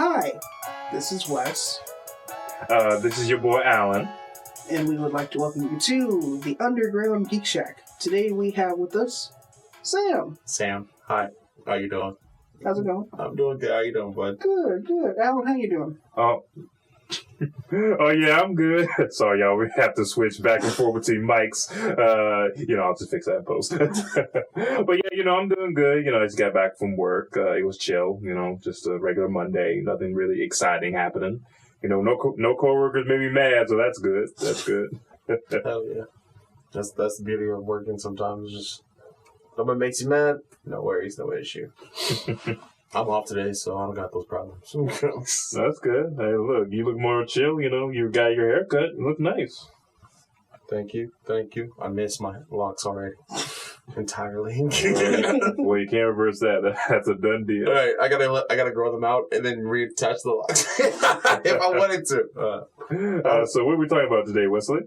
Hi, this is Wes. This is your boy Alan. And we would like to welcome you to the Underground Geek Shack. Today we have with us Sam. Sam, hi. How you doing? How's it going? I'm doing good. How you doing, bud? Good, good. Alan, how you doing? Oh yeah, I'm good. Sorry, y'all. We have to switch back and forth between mics. I'll just fix that in post. But yeah, I'm doing good. I just got back from work. It was chill. Just a regular Monday. Nothing really exciting happening. No coworkers made me mad, so that's good. That's good. Hell yeah. That's the beauty of working sometimes. Just nobody makes you mad. No worries, no issue. I'm off today, so I don't got those problems. That's good. Hey, look, you look more chill. You got your haircut. You look nice. Thank you. I miss my locks already. Entirely. Well, you can't reverse that. That's a done deal. All right, I gotta grow them out and then reattach the locks if I wanted to. So what are we talking about today, Wesley?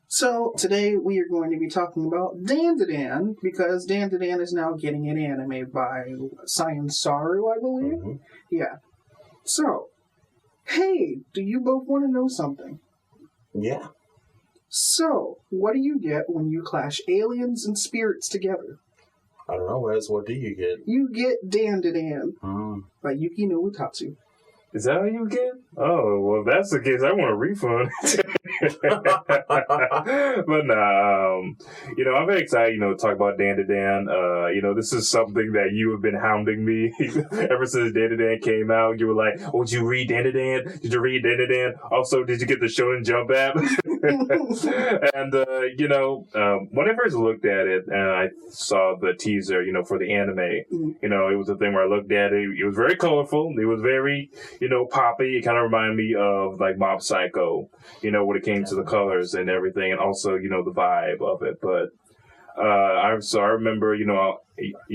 So, today we are going to be talking about DanDaDan, because DanDaDan is now getting an anime by Science Saru, I believe? Mm-hmm. Yeah. So, hey, do you both want to know something? Yeah. So, what do you get when you clash aliens and spirits together? I don't know, Wes. What do you get? You get DanDaDan by Yuki no Utatsu. Is that how you get? Oh, well, if that's the case, I want a refund. But nah, I'm very excited, to talk about DanDaDan. This is something that you have been hounding me ever since DanDaDan came out. You were like, oh, did you read DanDaDan? Did you read DanDaDan? Also, did you get the Shonen Jump app? And, when I first looked at it and I saw the teaser, for the anime, it was a thing where I looked at it. It was very colorful. It was very, poppy. It kind of reminded me of like Mob Psycho, when it came to the colors and everything, and also, the vibe of it. But I remember, you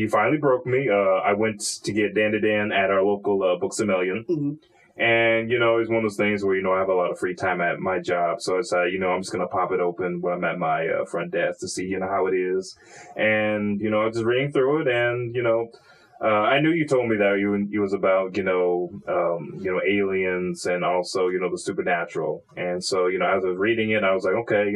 finally broke me. I went to get DanDaDan at our local Books A Million. Mm-hmm. And, it's one of those things where, I have a lot of free time at my job. So it's, I'm just going to pop it open when I'm at my front desk to see, how it is. And, I was just reading through it and, I knew you told me that it was about, aliens and also, the supernatural. And so, as I was reading it, I was like, okay,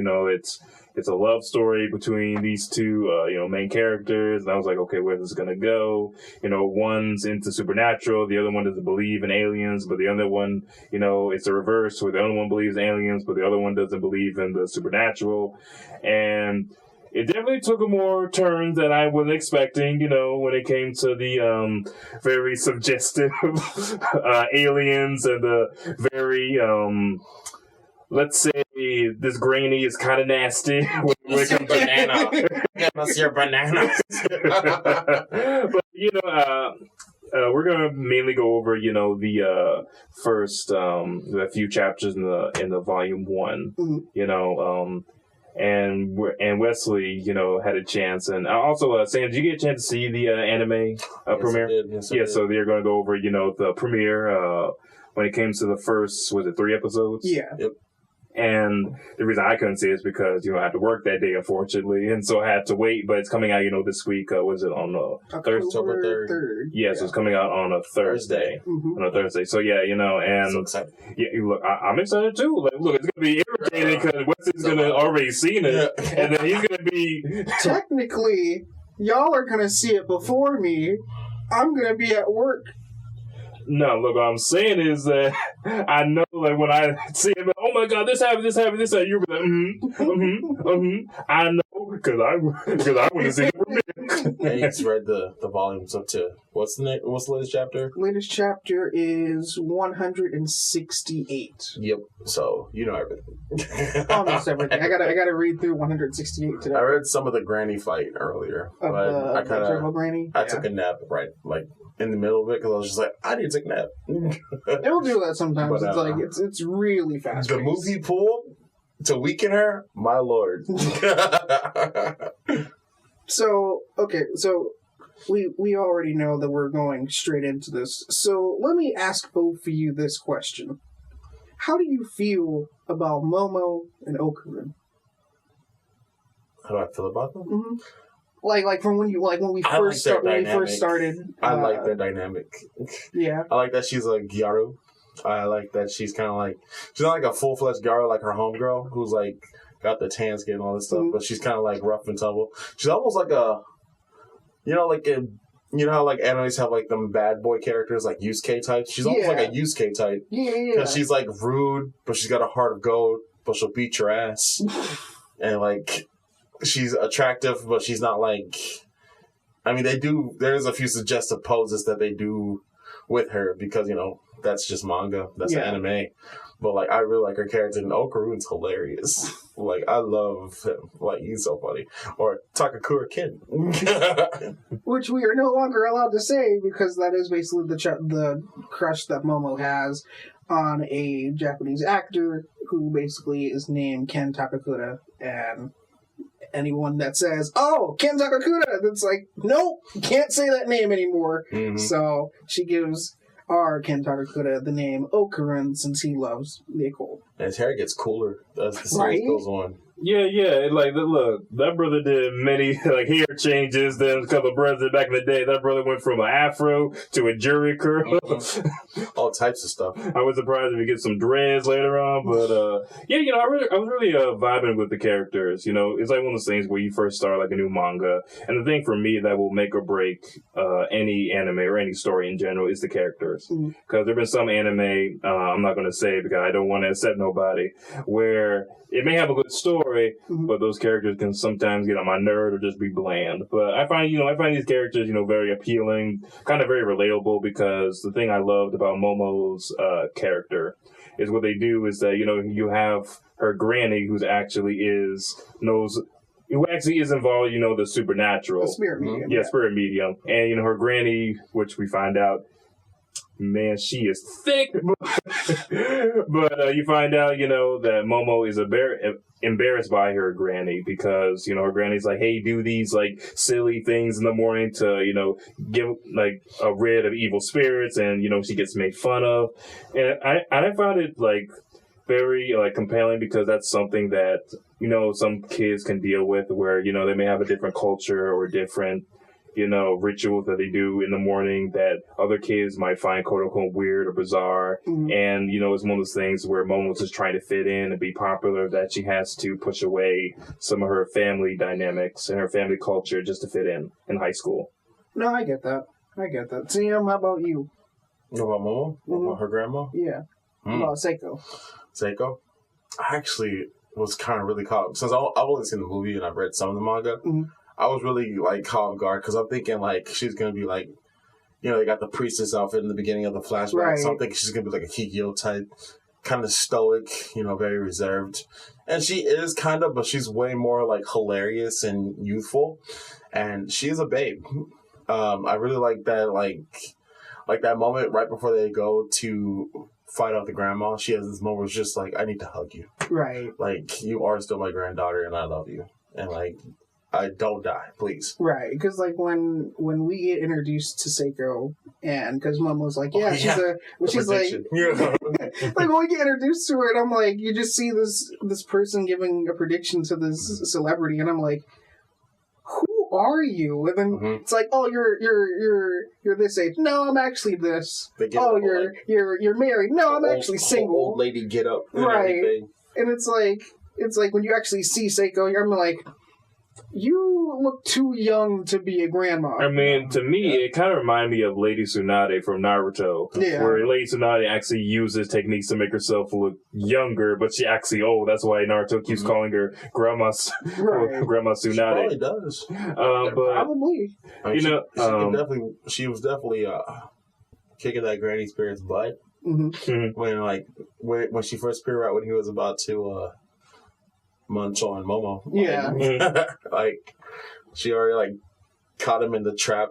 it's a love story between these two, main characters. And I was like, okay, where's this going to go? One's into supernatural. The other one doesn't believe in aliens, but the other one, it's the reverse where the other one believes in aliens, but the other one doesn't believe in the supernatural. And it definitely took a more turn than I was expecting, when it came to the very suggestive aliens and the very, let's say, this granny is kind of nasty when it comes to banana. Give us your bananas. But, we're going to mainly go over, the first a few chapters in the volume 1, and Wesley, had a chance. And also, Sam, did you get a chance to see the anime premiere? Yes, I did. So they're going to go over, the premiere when it came to the first, was it 3 episodes? Yeah. Yep. And the reason I couldn't see it is because, I had to work that day, unfortunately. And so I had to wait. But it's coming out, this week. Was it on October 3rd? Yeah, so it's coming out on a Thursday. Mm-hmm. On a Thursday. So, yeah, and so excited. Yeah, look, I'm excited too. Like, look, it's going to be irritating because Wesley's going to already seen it. Yeah. And then he's going to be... Technically, y'all are going to see it before me. I'm going to be at work. No, look, what I'm saying is that I know, like, when I see it, oh my God, this happened, you'll be like, I know, because I want to see it. And he's read the volumes up to, what's the latest chapter? Latest chapter is 168. Yep, so you know everything. Almost everything. I gotta read through 168 today. I read some of the granny fight earlier, but I took a nap, right, like, in the middle of it, because I was just like, I need to take a nap. It'll do that sometimes. But, it's really fast. The movie pool to weaken her, my lord. So we already know that we're going straight into this. So let me ask both of you this question: how do you feel about Momo and Okarun? How do I feel about them? Mm-hmm. Like from when we first started. I like their dynamic. Yeah. I like that she's a Gyaru. I like that she's kind of like, she's not like a full-fledged Gyaru like her homegirl, who's like got the tan skin and all this stuff, but she's kind of like rough and tumble. She's almost like a, you know how like animes have like them bad boy characters like Yusuke types? She's almost like a Yusuke type. Yeah. Because she's like rude, but she's got a heart of gold, but she'll beat your ass. And like, she's attractive, but she's not like, I mean, there's a few suggestive poses that they do with her because, you know, that's just manga. That's anime. But, like, I really like her character. And Okarun's hilarious. Like, I love him. Like, he's so funny. Or Takakura Kin. Which we are no longer allowed to say because that is basically the crush that Momo has on a Japanese actor who basically is named Ken Takakura. And anyone that says, "Oh, Ken Takakura," that's like, nope, can't say that name anymore. Mm-hmm. So she gives our Ken Takakura the name Okarun since he loves Nicole. And his hair gets cooler as the series goes on. Yeah. Like, look, that brother did many like hair changes. Then a couple of brothers back in the day, that brother went from an afro to a jury curl. All types of stuff. I was surprised if he get some dreads later on, but I was really vibing with the characters. You know, it's like one of those things where you first start like a new manga, and the thing for me that will make or break any anime or any story in general is the characters. Because there've been some anime, I'm not going to say because I don't want to upset nobody, where it may have a good story, but those characters can sometimes get on my nerve or just be bland. But I find these characters, very appealing, kind of very relatable, because the thing I loved about Momo's character is what they do is that, you have her granny who actually is involved, the supernatural. The spirit medium. Yeah, spirit medium. And, her granny, which we find out, man, she is thick. But you find out, that Momo is embarrassed by her granny because, her granny's like, hey, do these, like, silly things in the morning to, give, like, a rid of evil spirits, and, she gets made fun of. And I found it, like, very, like, compelling because that's something that, some kids can deal with where, they may have a different culture or different rituals that they do in the morning that other kids might find quote unquote weird or bizarre. And, it's one of those things where Momo's just trying to fit in and be popular that she has to push away some of her family dynamics and her family culture just to fit in high school. No, I get that. Sam, how about you? About Momo? About her grandma? Yeah. About Seiko? Seiko? I actually was kind of really caught up. Since I've only seen the movie and I've read some of the manga, I was really, like, caught off guard because I'm thinking, like, she's going to be, like, they got the priestess outfit in the beginning of the flashback. Right. So I'm thinking she's going to be, like, a Kikyo type, kind of stoic, very reserved. And she is kind of, but she's way more, like, hilarious and youthful. And she is a babe. I really like that, like that moment right before they go to fight off the grandma. She has this moment where it's just, like, I need to hug you. Right. Like, you are still my granddaughter and I love you. And, like, I don't die, please. Right, because like when we get introduced to Seiko, and because Momo's like, she's like, like when we get introduced to her, and I'm like, you just see this person giving a prediction to this celebrity, and I'm like, who are you? And then it's like, oh, you're this age. No, I'm actually this. Oh, you're married. No, I'm actually single. Old lady get up. Right, and it's like when you actually see Seiko, I'm like, you look too young to be a grandma. I mean, to me, it kind of reminded me of Lady Tsunade from Naruto. Yeah. Where Lady Tsunade actually uses techniques to make herself look younger, but she actually old. That's why Naruto keeps calling her Grandma Tsunade. She probably does. But probably. I mean, she was definitely kicking that granny spirit's butt. When she first appeared out when he was about to munch on Momo. Yeah. Like, she already, like, caught him in the trap,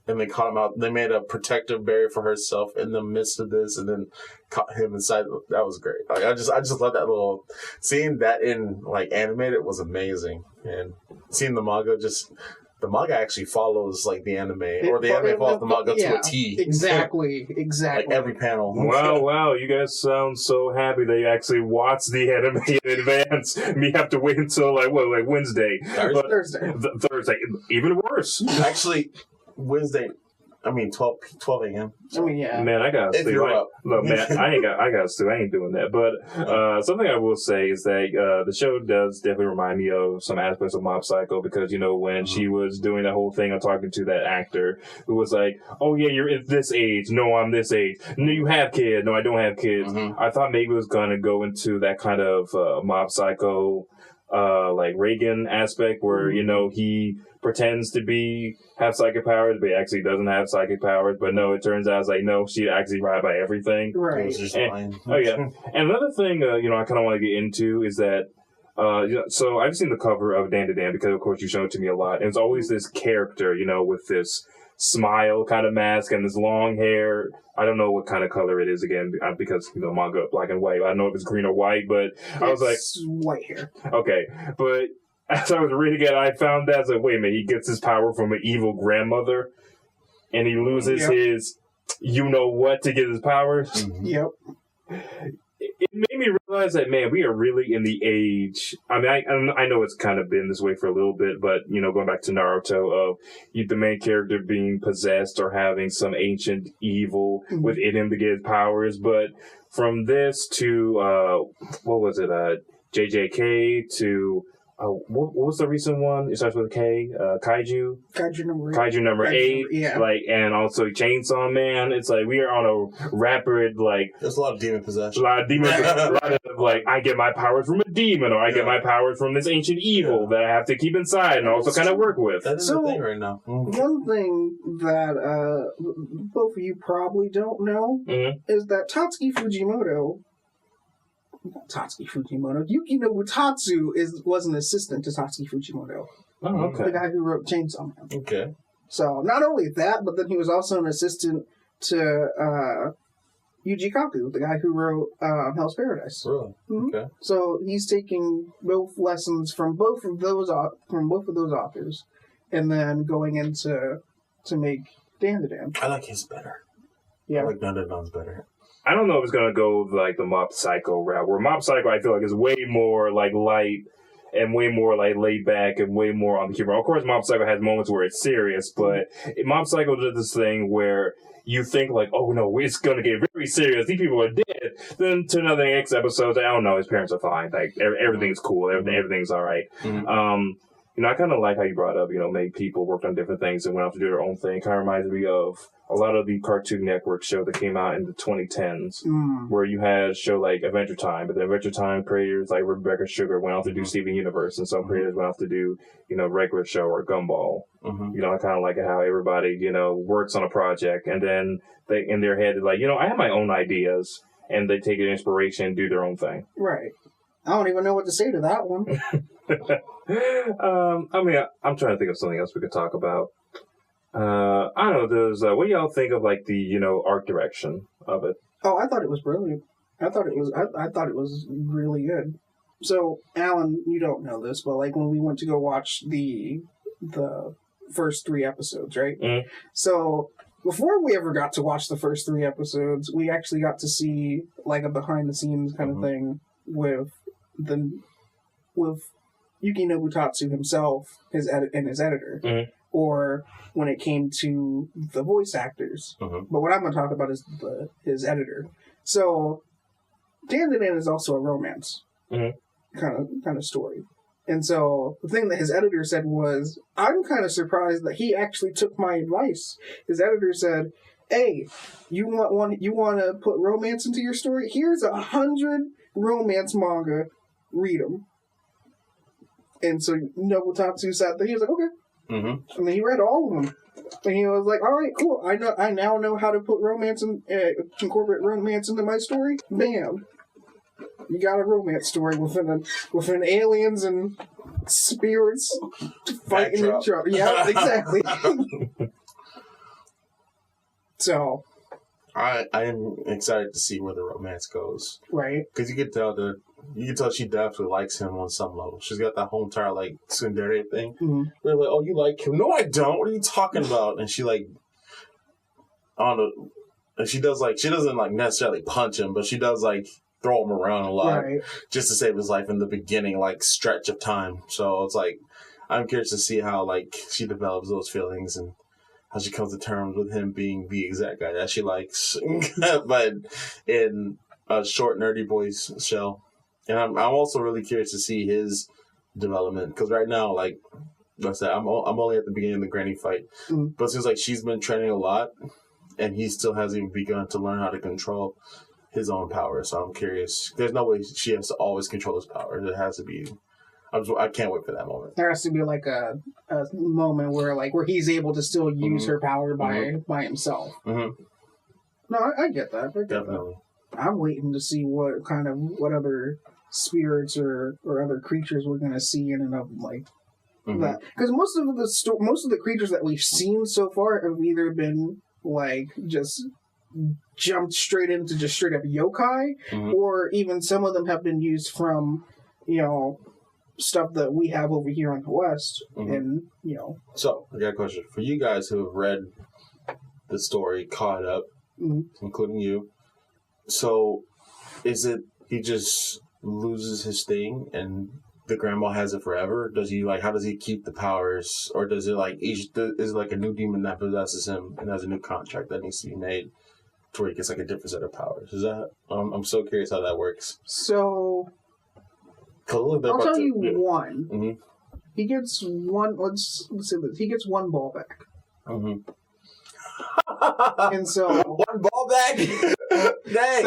and they caught him out. They made a protective barrier for herself in the midst of this, and then caught him inside. That was great. Like, I just love that little... Seeing that in, like, animated was amazing. And seeing the manga, just... the manga actually follows like the anime, or the anime follows the manga to a T. Exactly. Like every panel. Wow! You guys sound so happy that you actually watched the anime in advance. Me have to wait until like Wednesday, Thursday. Thursday, even worse. Actually, Wednesday. 12 a.m. So, yeah. Man, I gotta If you're up. Look, man, I ain't doing that. But something I will say is that the show does definitely remind me of some aspects of Mob Psycho, because when she was doing that whole thing of talking to that actor who was like, "Oh yeah, you're at this age. No, I'm this age. No, you have kids. No, I don't have kids." I thought maybe it was gonna go into that kind of Mob Psycho, like Reagan aspect, where he pretends to have psychic powers, but he actually doesn't have psychic powers. But no, it turns out it's like, no, she actually right by everything. Right. And another thing, I kind of want to get into is that, so I've seen the cover of DanDaDan because, of course, you showed it to me a lot. And it's always this character, with this smile kind of mask and this long hair. I don't know what kind of color it is again, because manga black and white. I don't know if it's green or white, but I was like, white hair. Okay, but as I was reading it, I found that, wait a minute, he gets his power from an evil grandmother, and he loses his what to get his powers. Yep. It made me realize that, man, we are really in the age. I mean, I know it's kind of been this way for a little bit, but going back to Naruto, of the main character being possessed or having some ancient evil within him to get his powers. But from this to what was it? JJK to. What was the recent one? It starts with a K. Kaiju. Kaiju number 8. Yeah. And also Chainsaw Man. It's like we are on a rapid There's a lot of demon possession. A lot of I get my powers from a demon, or I get my powers from this ancient evil that I have to keep inside and also kind of work with. That is the thing right now. One thing that both of you probably don't know is that Yuki Nobutatsu was an assistant to Tatsuki Fujimoto. Oh, okay. The guy who wrote Chainsaw Man. Okay. So, not only that, but then he was also an assistant to Yuji Kaku, the guy who wrote Hell's Paradise. Really? Okay. So, he's taking both lessons from both of those authors, and then going into to make DanDaDan. I like his better. Yeah. I like DanDaDan's better. I don't know if it's going to go like the Mob Psycho route, where Mob Psycho I feel like is way more like light and way more like laid back and way more on the humor. Of course, Mob Psycho has moments where it's serious, but Mob Psycho did this thing where you think like, oh no, it's going to get very serious. These people are dead. Then to another next episode, I don't know, his parents are fine. Like everything's cool. Everything's all right. I kind of like how you brought up, maybe people worked on different things and went off to do their own thing. Kind of reminds me of a lot of the Cartoon Network show that came out in the 2010s, where you had a show like Adventure Time, but the Adventure Time creators like Rebecca Sugar went off to do Steven Universe, and some creators went off to do, regular show or Gumball. I kind of like it how everybody, works on a project, and then they in their head is like, I have my own ideas, and they take an inspiration and do their own thing. Right. I don't even know what to say to that one. I'm trying to think of something else we could talk about. I don't know. What do y'all think of like the art direction of it? Oh, I thought it was brilliant. I thought it was really good. So, Alan, you don't know this, but like when we went to go watch the first 3 episodes, right? So before we ever got to watch the first 3 episodes, we actually got to see like a behind the scenes kind of thing with Yuki Nobutatsu himself, his editor, or when it came to the voice actors. But what I'm going to talk about is his editor. So, DanDaDan is also a romance kind of story. And so, the thing that his editor said was, I'm kind of surprised that he actually took my advice. His editor said, hey, you want to put romance into your story? Here's 100 romance manga. Read them. And so Nobutatsu sat there. He was like, okay. And then he read all of them. And he was like, all right, cool. I now know how to put incorporate romance into my story. Bam. You got a romance story within aliens and spirits fighting each other. Yeah, exactly. So, I am excited to see where the romance goes. Right. Because you can tell she definitely likes him on some level. She's got that whole entire like tsundere thing. Mm-hmm. We're like, oh, you like him? No, I don't. What are you talking about? And she like, I don't know. And she doesn't like necessarily punch him, but she does like throw him around a lot, Right. just to save his life in the beginning, like stretch of time. So it's like, I'm curious to see how like she develops those feelings and how she comes to terms with him being the exact guy that she likes, but in a short, nerdy boy's shell. And I'm also really curious to see his development, because right now, like I said, I'm only at the beginning of the granny fight, but it seems like she's been training a lot, and he still hasn't even begun to learn how to control his own power. So I'm curious. There's no way she has to always control his power. There has to be. I can't wait for that moment. There has to be like a moment where he's able to still use her power by himself. Mm-hmm. No, I get that. Definitely. I'm waiting to see what other spirits or other creatures we're gonna see in and of like that. Because most of the creatures that we've seen so far have either been like just jumped straight into just straight up yokai, or even some of them have been used from stuff that we have over here in the West, and So I got a question for you guys who have read the story, caught up, including you. So, is it he just loses his thing and the grandma has it forever? Does he how does he keep the powers, or does it is it like a new demon that possesses him and has a new contract that needs to be made to where he gets like a different set of powers? Is that I'm so curious how that works. So I'll tell you one. Mm-hmm. He gets one. Let's say this. He gets one ball back. Mm-hmm. And so one ball back. Dang.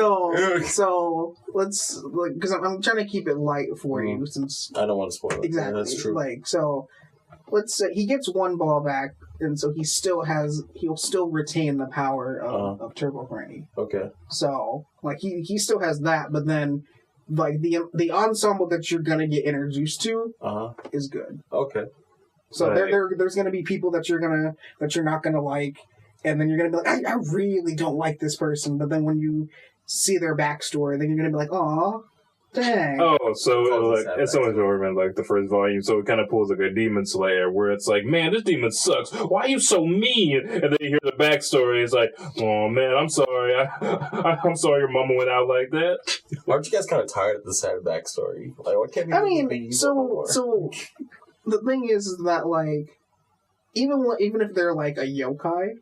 So let's because I'm trying to keep it light for you since I don't want to spoil it. Exactly. Yeah, that's true. So let's say he gets one ball back, and so he'll still retain the power of Turbo Granny. Okay. So he still has that, but then the ensemble that you're gonna get introduced to is good. Okay. So there's gonna be people that you're not gonna like, and then you're gonna be like, I really don't like this person, but then when you see their backstory, then you're gonna be like, aw, dang. Oh, so it's so much more than the first volume. So it kind of pulls like a Demon Slayer, where it's like, man, this demon sucks. Why are you so mean? And then you hear the backstory. It's like, oh man, I'm sorry. I'm sorry your mama went out like that. Aren't you guys kind of tired of the sad backstory? What can't be? So the thing is that even if they're like a yokai,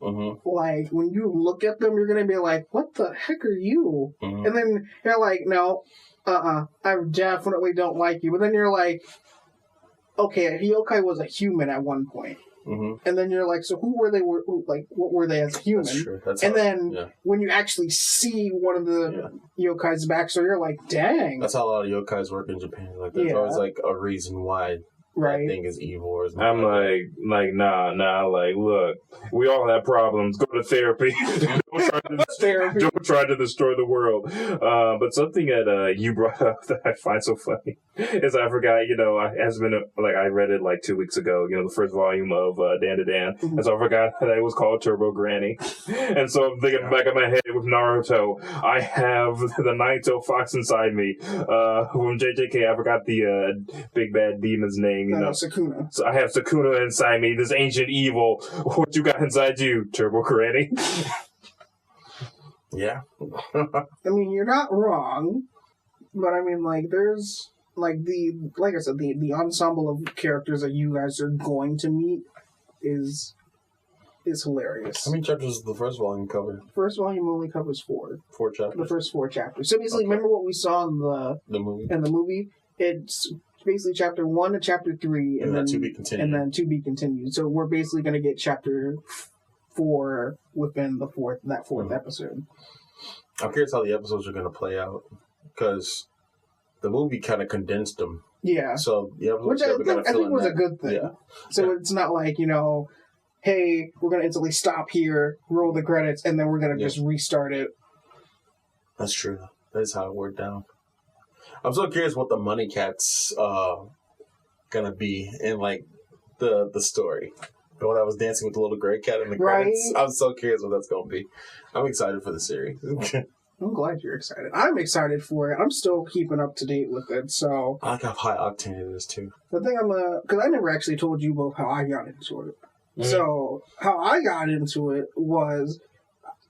when you look at them, you're gonna be like, what the heck are you? And then you're like, no. I definitely don't like you. But then you're like, okay, a yokai was a human at one point. And then you're like, so who were they? What were they as a human? That's true. When you actually see one of the yokai's backstory, you're like, dang. That's how a lot of yokais work in Japan. There's always a reason why that thing is evil. Or I'm nah. Look, we all have problems. Go to therapy. Don't try to destroy the world. But something that you brought up that I find so funny is I forgot. I read it 2 weeks ago. The first volume of DanDaDan, and so I forgot that it was called Turbo Granny. And so I'm thinking back in my head with Naruto, I have the Nine-Tailed Fox inside me. From JJK, I forgot the big bad demon's name. Sukuna. So I have Sukuna inside me, this ancient evil. What you got inside you, Turbo Granny? Yeah. I mean, you're not wrong, but I mean, there's the ensemble of characters that you guys are going to meet is hilarious. How many chapters does the first volume cover? First volume only covers 4. 4 chapters. The first 4 chapters. So basically, remember what we saw in the movie? In the movie, it's basically chapter 1 to chapter 3, and then to be continued. And then to be continued. So we're basically going to get chapter 4 within the fourth episode. I'm curious how the episodes are going to play out, because the movie kind of condensed them. Yeah. So the episodes which I think was a good thing. Yeah. So it's not like, hey, we're going to instantly stop here, roll the credits, and then we're going to just restart it. That's true. That's how it worked down. I'm so curious what the Money Cat's gonna be in the story, The one that was dancing with the little gray cat in the credits. I'm so curious what that's going to be. I'm excited for the series. I'm glad you're excited. I'm excited for it. I'm still keeping up to date with it, so... I like how high octane it is, too. The thing because I never actually told you both how I got into it. Mm-hmm. So, how I got into it was...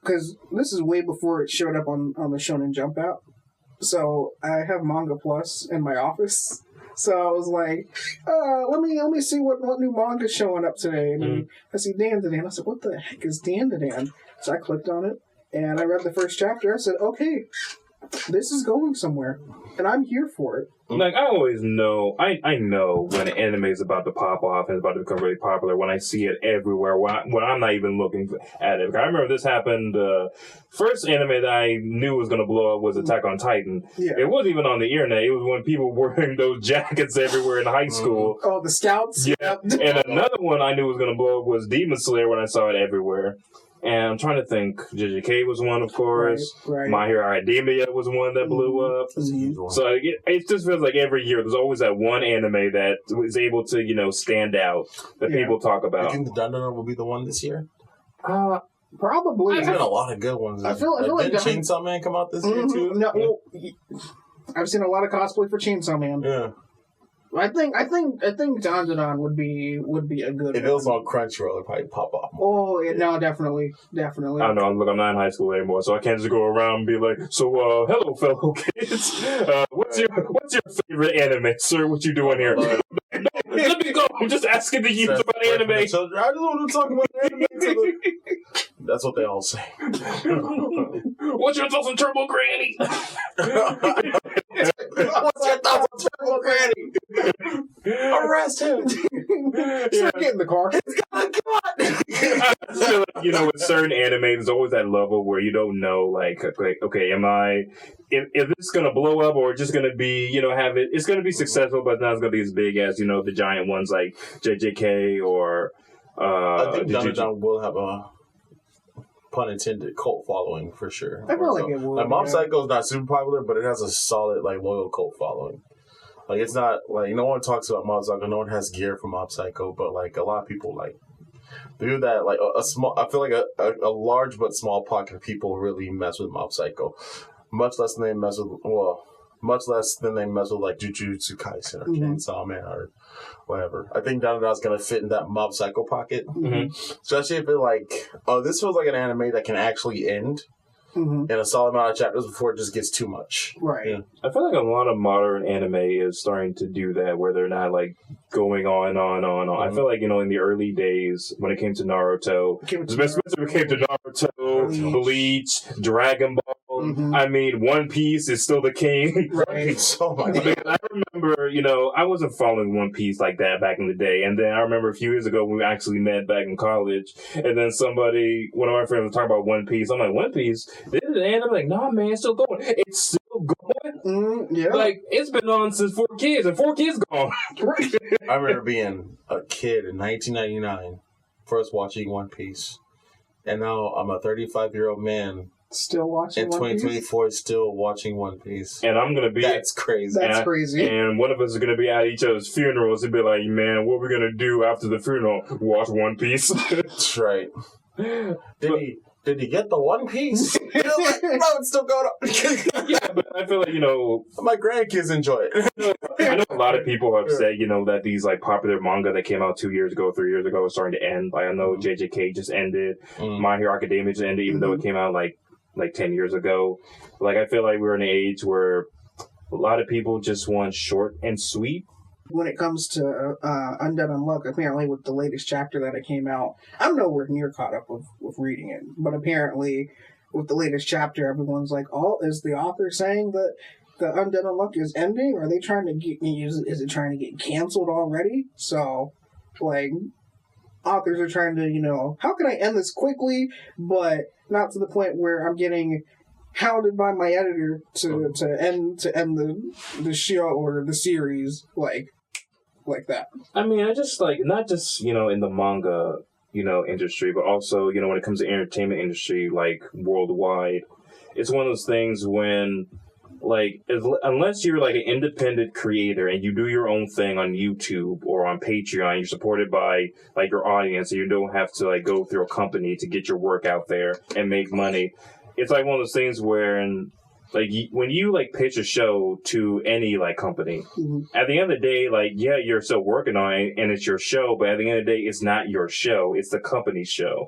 Because this is way before it showed up on the Shonen Jump app. So, I have Manga Plus in my office. So, I was like, let me see what new manga's showing up today. And I see DanDaDan. I said, what the heck is DanDaDan? So, I clicked on it. And I read the first chapter. I said, okay, this is going somewhere. And I'm here for it. Like, I always know, I know when an anime is about to pop off and it's about to become really popular when I see it everywhere, when I'm not even looking at it. I remember this happened, first anime that I knew was going to blow up was Attack on Titan. Yeah. It wasn't even on the internet. It was when people were wearing those jackets everywhere in high school. Oh, the Scouts? Yeah. And another one I knew was going to blow up was Demon Slayer when I saw it everywhere. And I'm trying to think. JJK was one, of course. Right. My Hero Academia was one that blew up. So it just feels like every year there's always that one anime that is able to, stand out that people talk about. You think the DanDaDan will be the one this year? Probably. There's been a lot of good ones. I feel like didn't Chainsaw Man come out this year too? No, well, I've seen a lot of cosplay for Chainsaw Man. Yeah. I think DanDaDan would be a good. If it was on Crunchyroll, it'd probably pop off. Oh yeah, no, definitely. I don't know. Look, I'm not in high school anymore, so I can't just go around and be like, "So, hello, fellow kids. What's your favorite anime, sir? What you doing here?" Let me go. I'm just asking the youth about anime. I just want to talk about anime. That's what they all say. What's your thoughts on Turbo Granny? What's your thoughts on Turbo Granny? Arrest him. Get in the car. He's got a gun. I feel like, with certain anime, there's always that level where you don't know, like okay, if this is going to blow up or just going to be, it's going to be successful, but not going to be as big as, the giant ones like JJK or... I think DanDaDan will have a, pun intended, cult following for sure. I feel like it will. Like, Mob Psycho is not super popular, but it has a solid, loyal cult following. Like, it's not, no one talks about Mob Psycho, no one has gear for Mob Psycho, but, a lot of people, do that. A small, I feel like a large but small pocket of people really mess with Mob Psycho. Much less than they mess with, Jujutsu Kaisen or Chainsaw Man or whatever. I think DanDaDan's going to fit in that Mob Psycho pocket. Mm-hmm. Especially if it this feels like an anime that can actually end in a solid amount of chapters before it just gets too much. Right. Yeah. I feel like a lot of modern anime is starting to do that where they're not going on and on and on. Mm-hmm. I feel like, in the early days when it came to Naruto, especially when it came to Naruto, Bleach, Dragon Ball, I mean, One Piece is still the king. Right. Oh my God. I remember, I wasn't following One Piece like that back in the day. And then I remember a few years ago when we actually met back in college. And then one of my friends was talking about One Piece. I'm like, One Piece? This is the end? I'm like, nah, man, it's still going. It's still going? Yeah. It's been on since 4 Kids, and 4 Kids gone. I remember being a kid in 1999, first watching One Piece. And now I'm a 35-year-old man. Still watching in 2024, still watching One Piece. And I'm going to be... That's crazy. That's crazy. And one of us is going to be at each other's funerals and be like, man, what are we going to do after the funeral? Watch One Piece. That's right. Did he get the One Piece? Bro, it's still going on. Yeah, but I feel like, my grandkids enjoy it. I know a lot of people have said, that these, popular manga that came out 2 years ago, 3 years ago is starting to end. I know JJK just ended. My Hero Academia just ended, even though it came out, 10 years ago. I feel like we're in an age where a lot of people just want short and sweet. When it comes to Undead Unluck, apparently with the latest chapter that it came out, I'm nowhere near caught up with reading it, but apparently with the latest chapter, everyone's like, oh, is the author saying that the Undead Unluck is ending? Are they trying to get, is it trying to get canceled already? So, authors are trying to, how can I end this quickly, but not to the point where I'm getting hounded by my editor to end the show or the series like that. I mean, I just not just in the manga industry, but also when it comes to entertainment industry worldwide. It's one of those things when like, unless you're like an independent creator and you do your own thing on YouTube or on Patreon, you're supported by like your audience, and you don't have to like go through a company to get your work out there and make money. It's like one of those things where, like, when you like pitch a show to any like company, at the end of the day, like, yeah, you're still working on it and it's your show, but at the end of the day, it's not your show; it's the company's show.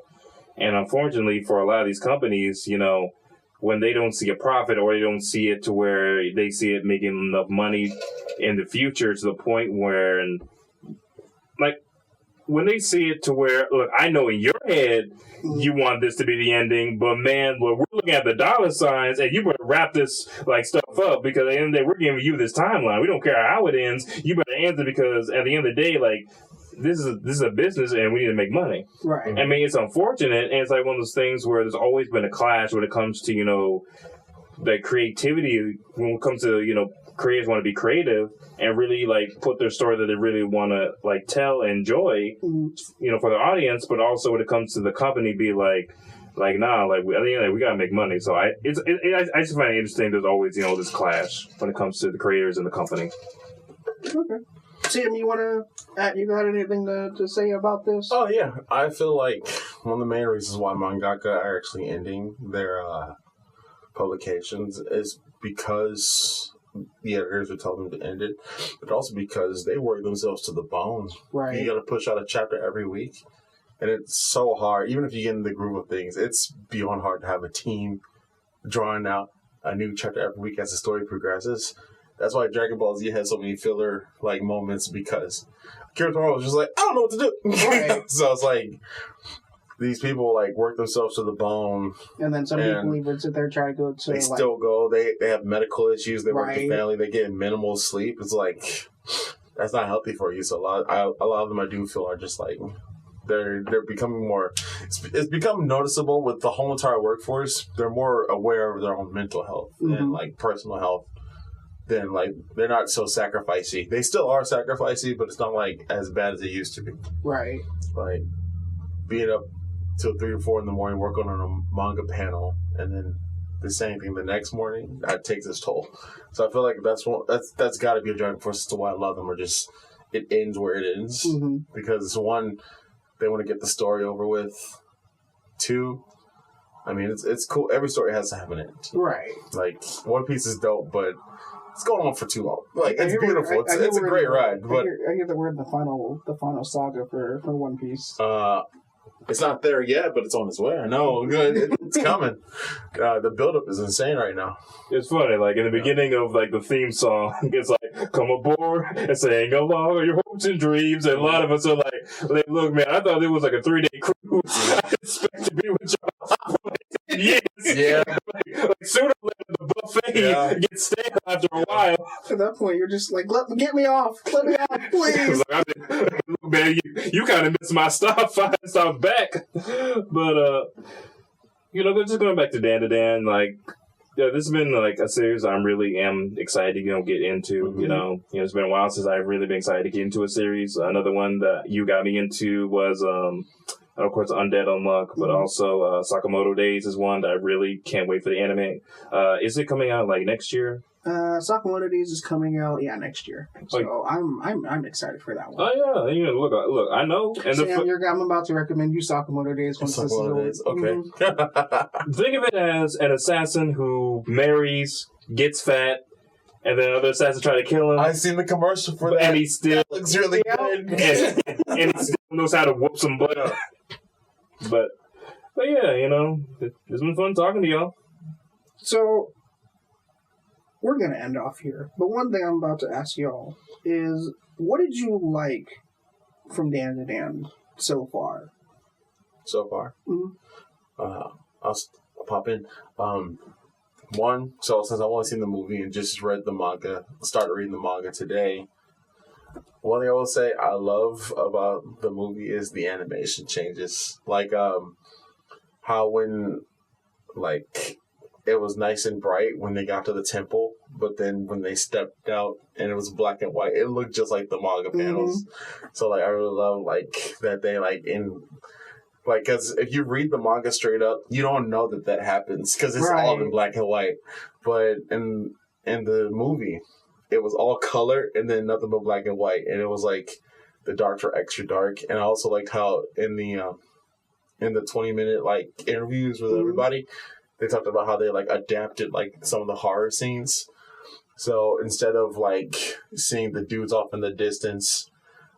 And unfortunately, for a lot of these companies, you know, when they don't see a profit or they don't see it to where they see it making enough money in the future to the point where, like, when they see it to where, look, I know in your head you want this to be the ending, but man, look, we're looking at the dollar signs and you better wrap this like stuff up, because at the end of the day, we're giving you this timeline. We don't care how it ends. You better end it, because at the end of the day, like, this is a business and we need to make money. Right. I mean, it's unfortunate, and it's like one of those things where there's always been a clash when it comes to, you know, the creativity, when it comes to, you know, creators want to be creative and really like put their story that they really want to like tell and enjoy, you know, for the audience, but also when it comes to the company, be like nah, like at the end we gotta make money. So I just find it interesting. There's always, you know, this clash when it comes to the creators and the company. Okay. Tim, you got anything to say about this? Oh yeah, I feel like one of the main reasons why mangaka are actually ending their publications is because the editors are telling them to end it, but also because they work themselves to the bone. Right. You got to push out a chapter every week, and it's so hard. Even if you get in the groove of things, it's beyond hard to have a team drawing out a new chapter every week as the story progresses. That's why Dragon Ball Z has so many filler like moments, because Akira Toriyama was just like, I don't know what to do. Right. So it's like these people like work themselves to the bone, and then some people even sit there and try to go to. They still go. They have medical issues. They work with family. They get minimal sleep. It's like that's not healthy for you. So a lot of them I do feel are just like they're becoming more. It's become noticeable with the whole entire workforce. They're more aware of their own mental health and like personal health. Then like they're not so sacrificey. They still are sacrificey, but it's not like as bad as it used to be. Right. Like being up till 3 or 4 in the morning working on a manga panel, and then the same thing the next morning, that takes its toll. So I feel like that's got to be a driving force as to why a lot of them are just, it ends where it ends. Because 1, they want to get the story over with. 2, I mean, it's cool. Every story has to have an end. Right. Like, One Piece is dope, but it's going on for too long. Like, it's beautiful. It's a great ride. But I hear that we're in the final saga for One Piece. It's not there yet, but it's on its way. I know. It's coming. The buildup is insane right now. It's funny, like in the beginning of like the theme song, it's like, come aboard and sing along your hopes and dreams. And a lot of us are like, look, man, I thought it was like a 3-day cruise. I expect to be with y'all for like 10 years. Yeah. like sooner or later, the buffet gets stale after a while. At that point, you're just like, get me off. Let me off, please. Look, man, you kind of missed my stop. I stopped back. But, you know, just going back to DanDaDan, like, yeah, this has been like a series I really am excited to, you know, get into. You know, it's been a while since I've really been excited to get into a series. Another one that you got me into was, of course, Undead Unluck, but also Sakamoto Days is one that I really can't wait for the anime. Is it coming out like next year? Sakamoto Days is coming out, next year. So I'm excited for that one. Oh yeah, you know, look, I know. And Sam, I'm about to recommend you Sakamoto Days. Sakamoto Days, okay. Think of it as an assassin who marries, gets fat, and then other assassins try to kill him. I've seen the commercial for that. And he still looks really good. and he still knows how to whoop some butt. But yeah, you know, it's been fun talking to y'all. So we're going to end off here. But one thing I'm about to ask y'all is, what did you like from DanDaDan so far? So far? I'll pop in. One, so since I've only seen the movie and just read the manga, started reading the manga today, one thing I will say I love about the movie is the animation changes. Like, how when, like, it was nice and bright when they got to the temple, but then when they stepped out and it was black and white, it looked just like the manga panels. So, like, I really love, like, that they, like, because if you read the manga straight up, you don't know that happens because it's all in black and white. But in in the movie, it was all color and then nothing but black and white, and it was like the darks were extra dark. And I also liked how in the 20-minute like interviews with everybody, they talked about how they like adapted like some of the horror scenes. So instead of like seeing the dudes off in the distance,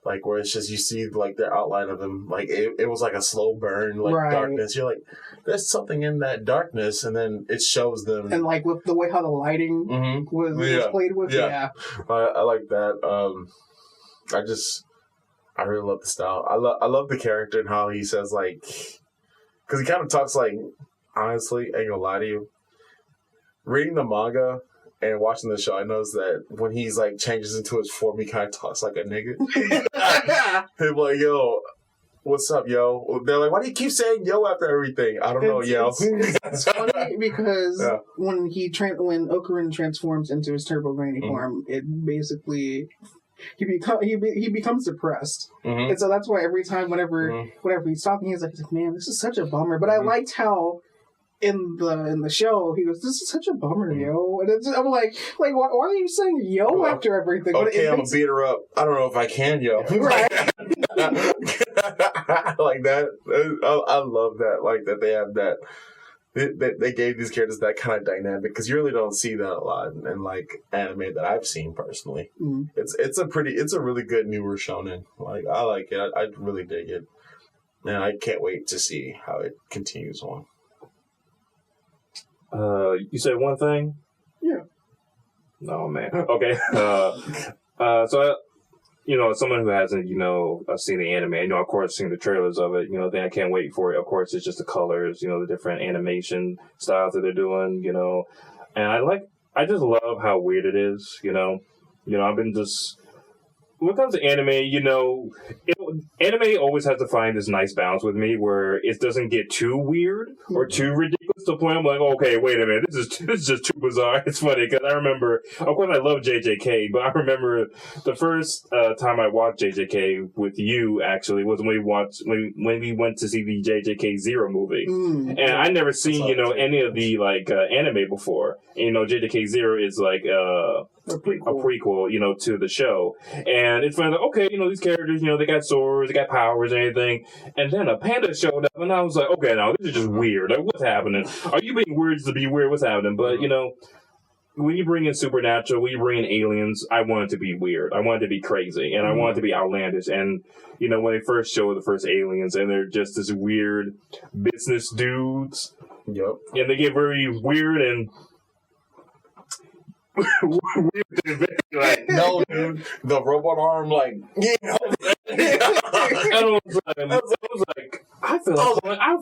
like where it's just you see like the outline of them, like it was like a slow burn, like darkness. You're like, there's something in that darkness, and then it shows them. And like with the way how the lighting was played with, I like that. I really love the style. I love the character and how he says like, because he kind of talks like, honestly, I ain't gonna lie to you, reading the manga and watching the show, I noticed that when he's like changes into his form, he kind of talks like a nigga. He's like, yo, what's up, yo? They're like, why do you keep saying yo after everything? I don't know, yo. It's funny because when Okurin transforms into his Turbo Granny form, it basically he becomes depressed, and so that's why every time whenever he's talking, he's like, man, this is such a bummer. But I liked how in the show he goes, this is such a bummer, yo. And I'm like why are you saying yo after everything? Okay, I'm gonna beat her up. I don't know if I can, yo. Right. Like that. I love that. Like that they have that. They gave these characters that kind of dynamic, because you really don't see that a lot in like anime that I've seen personally. It's a really good newer shonen. Like I like it. I really dig it, and I can't wait to see how it continues on. You said one thing? Yeah. No, man. Okay. So someone who hasn't, seen the anime, of course, seen the trailers of it, then I can't wait for it. Of course, it's just the colors, the different animation styles that they're doing, and I just love how weird it is, I've been just, when it comes to anime, anime always has to find this nice balance with me where it doesn't get too weird or too ridiculous to the point I'm like, okay, wait a minute, this is just too bizarre. It's funny because I remember, of course, I love JJK, but I remember the first time I watched JJK with you actually was when we went to see the JJK Zero movie, and I never seen any of the anime before. And, JJK Zero is like a prequel, to the show. And it's funny, like, okay, these characters, they got swords, they got powers and everything. And then a panda showed up, and I was like, okay, now this is just weird. Like, what's happening? Are you being weird to be weird? What's happening? But, when you bring in supernatural, when you bring in aliens, I want it to be weird. I want it to be crazy. And I want it to be outlandish. And, when they first show the first aliens, and they're just this weird business dudes. Yep. And they get very weird and... no, dude. The robot arm, I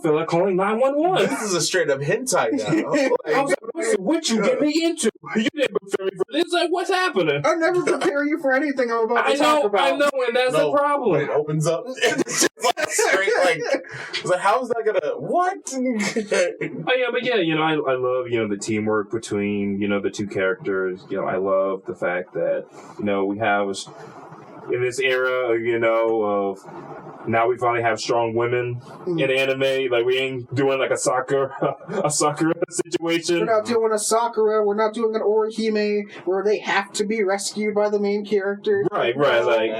feel like calling 911. This is a straight up hentai now. I was like, what you get me into? You didn't prepare me for this. Like, what's happening? I never prepare you for anything I'm about to talk about. I know, and that's the problem. It opens up. It's just straight, it's like, how is that gonna, what? I love, the teamwork between, the two characters. I love the fact that, we have, in this era, of now we finally have strong women in anime. Like, we ain't doing like a Sakura situation. We're not doing a Sakura. We're not doing an Orihime where they have to be rescued by the main character. Right. Like,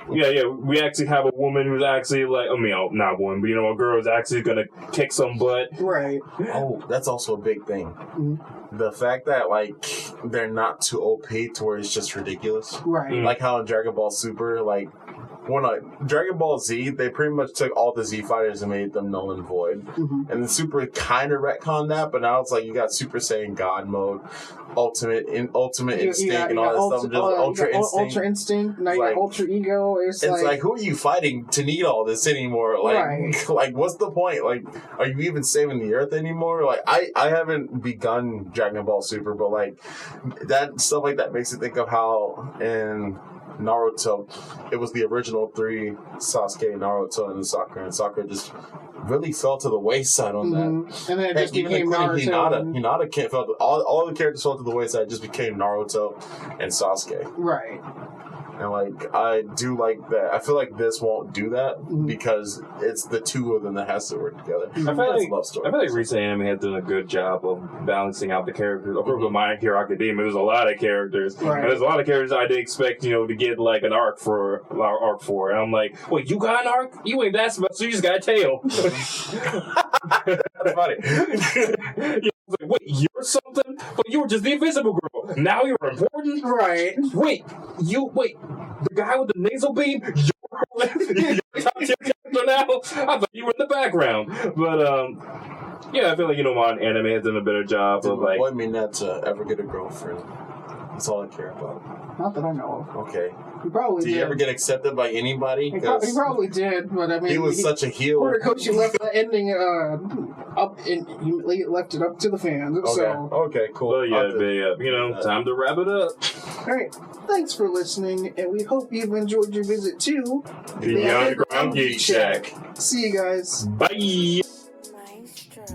we actually have a woman who's actually not one, but a girl is actually gonna kick some butt. Right. Oh, that's also a big thing. The fact that they're not too OP to where it's just ridiculous. Right. Like how in Dragon Ball Super, Dragon Ball Z, they pretty much took all the Z fighters and made them null and void. And then Super kind of retconned that, but now it's like you got Super Saiyan God mode, Ultimate Instinct, and all that stuff. Ultra Instinct. Ultra Instinct. Now you got Ultra Ego. It's like, who are you fighting to need all this anymore? What's the point? Are you even saving the Earth anymore? I haven't begun Dragon Ball Super, but that stuff like that makes me think of how in Naruto, it was the original three, Sasuke, Naruto, and Sakura just really fell to the wayside on that. And then it just became Naruto. Hinata can't fell to, all the characters fell to the wayside, just became Naruto and Sasuke. Right. And like I do like that. I feel like this won't do that because it's the two of them that has to work together. I feel like recent anime has done a good job of balancing out the characters. Of course, with My Hero Academia, there's a lot of characters, and there's a lot of characters I didn't expect, to get like an arc for. And I'm like, wait, you got an arc? You ain't that special. You just got a tail. That's funny. Like, wait, you're something, but you were just the invisible girl. Now you're important, right? Wait, the guy with the nasal beam. You're top tier character now. I thought you were in the background, but I feel like modern anime has done a better job of like. Avoid me not to ever get a girlfriend. That's all I care about. Not that I know of. Okay. He probably did. Did he ever get accepted by anybody? He probably did, but I mean... He was such a heel. Horikoshi left the ending up, and he left it up to the fans, Okay, cool. Well, time to wrap it up. Alright, thanks for listening, and we hope you've enjoyed your visit to... The Underground Geek Shack. See you guys. Bye! Maestro.